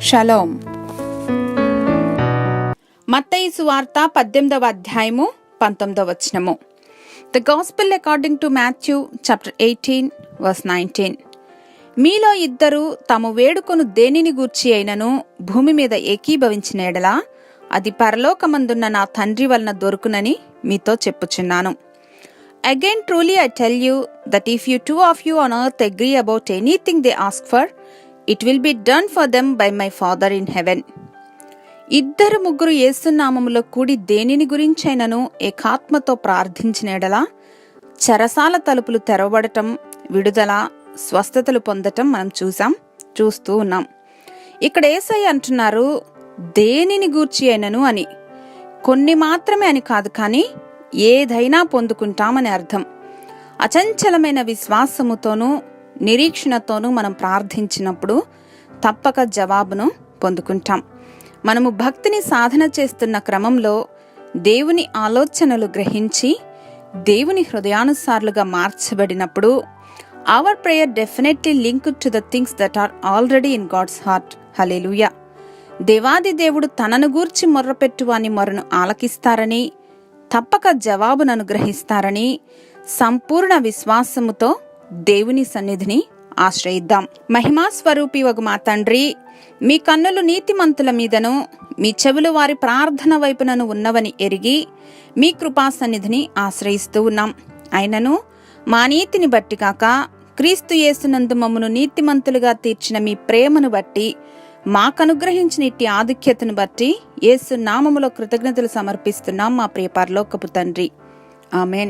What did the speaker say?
Shalom. మత్తయి సువార్త 18వ అధ్యాయము 19వ వచనము. The gospel according to Matthew chapter 18 verse 19. మీలో ఇద్దరు తాము వేడుకొను దేనిని గూర్చి అయినను భూమి మీద ఏకీభవించిన ఎడల అది పరలోకమందున్న నా తండ్రి వలన దొరుకునని మీతో చెప్పుచున్నాను. Again truly I tell you that if you two of you on earth agree about anything they ask for, it will be done for them by my Father in heaven. ఇద్దరు ముగ్గురు యేసు నామములో కూడి దేనిని గురించైనను ఏకాత్మతో ప్రార్థించిన ఎడల చెరసాల తలుపులు తెరవబడటం, విడుదల, స్వస్థతలు పొందటం మనం చూస్తూ ఉన్నాం. ఇక్కడ యేసయ్య అంటున్నారు దేనిని గూర్చి అయినను అని. కొన్ని మాత్రమే అని కాదు, కానీ ఏదైనా పొందుకుంటామని అర్థం. అచంచలమైన విశ్వాసముతోనూ నిరీక్షణతోనూ మనం ప్రార్థించినప్పుడు తప్పక జవాబును పొందుకుంటాం. మనము భక్తిని సాధన చేస్తున్న క్రమంలో దేవుని ఆలోచనలు గ్రహించి దేవుని హృదయానుసారులుగా మార్చబడినప్పుడు our prayer definitely linked to the things that are already in God's heart. హల్లెలూయా. దేవాది దేవుడు తనను గూర్చి మొర్రపెట్టువాని మొరను ఆలకిస్తారని, తప్పక జవాబును అనుగ్రహిస్తారని సంపూర్ణ విశ్వాసముతో దేవుని సన్నిధిని ఆశ్రయిద్దాం. మహిమా స్వరూపి వగు మా తండ్రి, మీ కన్నులు నీతిమంతుల మీదను మీ చెవులు వారి ప్రార్థన వైపునను ఉన్నవని ఎరిగి మీ కృపా సన్నిధిని ఆశ్రయిస్తూ ఉన్నాం. అయినను మా నీతిని బట్టి కాక క్రీస్తు యేసునందు మమ్మను నీతిమంతులుగా తీర్చిన మీ ప్రేమను బట్టి, మాకనుగ్రహించిన ఇట్టి ఆధిక్యతను బట్టి యేసు నామములో కృతజ్ఞతలు సమర్పిస్తున్నాం మా ప్రియ పరలోకపు తండ్రి. ఆమేన్.